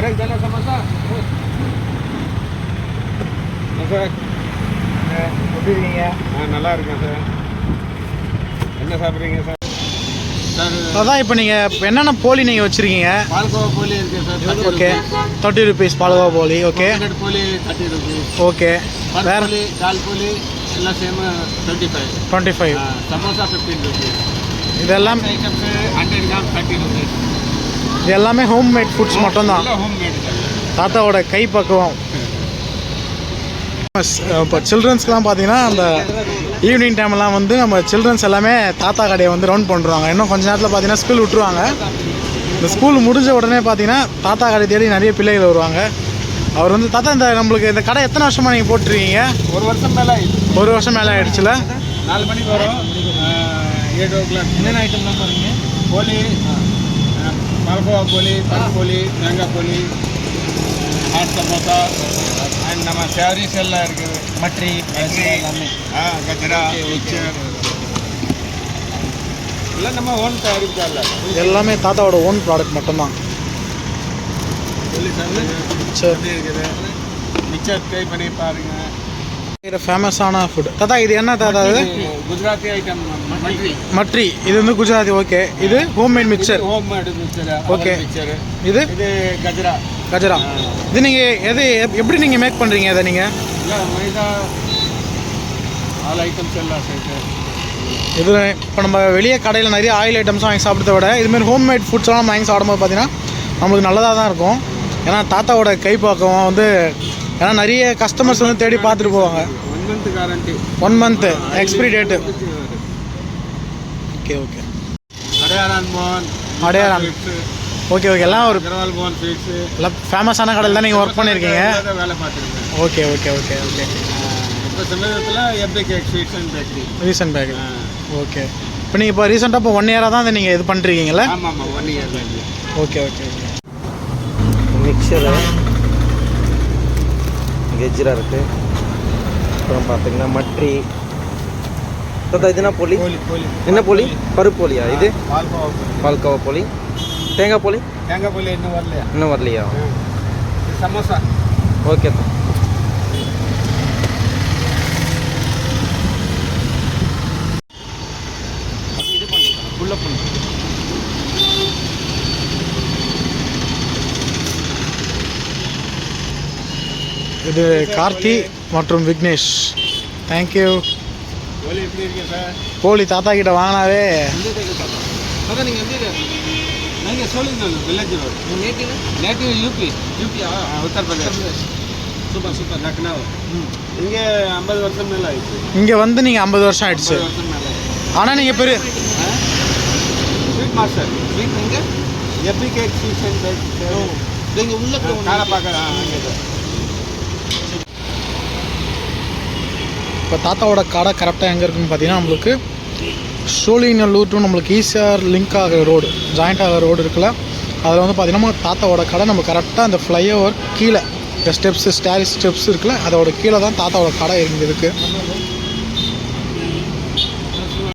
Correct தானே samosa sir? எப்படி இருக்கீங்க? நல்லா இருக்கேன் சார். என்ன சாப்பிட்றீங்க சார்? சார் அதான் இப்போ நீங்கள் என்னென்ன போலி நீங்கள் வச்சுருக்கீங்க? பால்கோவா போலி இருக்குது சார். ஓகே, 30 rupees பால்கோவா போலி. ஓகே, போலி 30 rupees. ஓகே. வேறு போலி தால் போலி எல்லாம் சேம் 25. சமோசா 15 rupees. இதெல்லாம் ஐட்டம்ஸு 100 கிராம் 30 rupees. இது எல்லாமே ஹோம்மேட் ஃபுட்ஸ் மட்டும்தான். ஹோம் மேட் தாத்தாவோட கை பக்குவம். இப்போ சில்ட்ரன்ஸ்க்குலாம் பார்த்தீங்கன்னா அந்த ஈவினிங் டைம்லாம் வந்து நம்ம சில்ட்ரன்ஸ் எல்லாமே தாத்தா கடையை வந்து ரவுண்ட் பண்ணுறாங்க. இன்னும் கொஞ்சம் நேரத்தில் பார்த்தீங்கன்னா ஸ்கூல் விட்டுருவாங்க. இந்த ஸ்கூல் முடிஞ்ச உடனே பார்த்தீங்கன்னா தாத்தா கடை தேடி நிறைய பிள்ளைகள் வருவாங்க. அவர் வந்து தாத்தா இந்த நம்மளுக்கு இந்த கடை எத்தனை வருஷமாக நீங்கள் போட்டுருக்கீங்க? 1 வருஷம் மேலே ஆயிடுச்சு. 1 வருஷம் மேலே ஆகிடுச்சுல. 4 மணிக்கு வரும், 7 o'clock. என்னென்ன ஐட்டம்லாம் பாருங்க? போலி, பால்கோவா போலி, பருப்பு போலி, தேங்காய் போலி, ஹாட் சமோசா அண்ட் நம்ம சேரீஸ் எல்லாம் இருக்குது. மட்ரி எல்லாமே கஜரா மிக்சர் எல்லாம் நம்ம ஓன் தயாரிப்பார்ல. எல்லாமே தாத்தாவோட ஓன் ப்ராடக்ட் மட்டும்தான். போலி சரி இருக்குது. மிக்சர் ட்ரை பண்ணி பாருங்க. இது ஃபேமஸான ஃபுட் தாத்தா. இது என்ன தாத்தா? இது குஜராத்தி ஐட்டம் மட்ரி. மட்ரி இது வந்து குஜராத்தி. ஓகே. இது homemade mixture. Homemade mixture. Okay. Mixture இது கஜரா. கஜரா இது நீங்கள் எப்படி நீங்கள் மேக் பண்ணுறீங்க இதை? நீங்கள் இல்லை மைதா ஆல் ஐட்டம்ஸ் எல்லாம் சேர்த்து. இது இப்போ நம்ம வெளியே கடையில் நிறைய ஆயில் ஐட்டம்ஸ் வாங்கி சாப்பிட்றத விட இதுமாரி ஹோம்மேட் ஃபுட்ஸ்லாம் நம்ம வாங்கி சாப்பிடும்போது பார்த்தீங்கன்னா நம்மளுக்கு நல்லதாக தான் இருக்கும். ஏன்னா தாத்தாவோட கைப்பக்கம் வந்து ஏன்னா நிறைய கஸ்டமர்ஸ் வந்து தேடி பார்த்துட்டு போவாங்க. 1 month guarantee. 1 month expiry date. Okay okay. அடையாளன் மோகன். அடையாளன். Okay okay. எல்லாம் ஒரு அகர்வால் மோகன் ஸ்வீட்ஸு எல்லாம் ஃபேமஸான கடையில் தான் நீங்கள் ஒர்க் பண்ணியிருக்கீங்க. வேலை பார்த்துருக்கேன். Okay okay okay okay. இப்போ சமீபத்தில் எஃபி cake sweets and bakery. Recent bakery. Okay. இப்போ நீங்கள் இப்போ ரீசெண்டாக இப்போ 1 year தான் நீங்கள் இது பண்ணுறீங்களா? ஆமாம் 1 year. Okay okay okay. Mixture கெஜ்ரா இருக்குது. அப்புறம் பார்த்தீங்கன்னா மட்ரி. தாத்தா இது என்ன போலி? என்ன போலி? பருப்பு போலியா? இது பால்கோவா போலி. தேங்காய் போலி? தேங்காய் போலி இன்னும் வரலையா? சமோசா. ஓகே தான். இது பண்ணிக்கலாம் ஃபுல்லாக பண்ணி. இது கார்த்தி மற்றும் விக்னேஷ். தேங்க்யூ. போலி எப்படி இருக்கீங்க சார்? போலி தாத்தா கிட்ட வாங்கினாவே அதான் நீங்கள் வந்து நீங்கள் சொல்லுங்க. Village road. நேட்டிவ் யூபியா? உத்தரப்பிரதேஷ். சூப்பர். லக்னோ. இங்கே 50 வருஷம் மேலே ஆயிடுச்சு. இங்கே வந்து நீங்கள் 50 வருஷம் ஆயிடுச்சு. 50 வருஷம் மேலே. ஆனால் நீங்கள் பெரிய ஸ்வீட் மாஸ்டர். ஸ்வீட் இங்கே எஃபி கேக் ஸ்வீட்ஸ் அண்ட் பேக்கரி. நீங்கள் உள்ள காலை பார்க்க அங்கே. இப்போ தாத்தாவோட கடை கரெக்டாக எங்கே இருக்குதுன்னு பார்த்தீங்கன்னா நம்மளுக்கு சோழிநல்லூர் டு நம்மளுக்கு ஈஸியாக லிங்க் ஆகிற ரோடு, ஜாயிண்ட் ஆகிற ரோடு இருக்குல்ல, அதில் வந்து பார்த்தீங்கன்னா தாத்தாவோட கடை நம்ம கரெக்டாக அந்த ஃப்ளைஓவர் கீழே இந்த ஸ்டெப்ஸ் இருக்குல்ல அதோட கீழே தான் தாத்தாவோட கடை இருக்குது.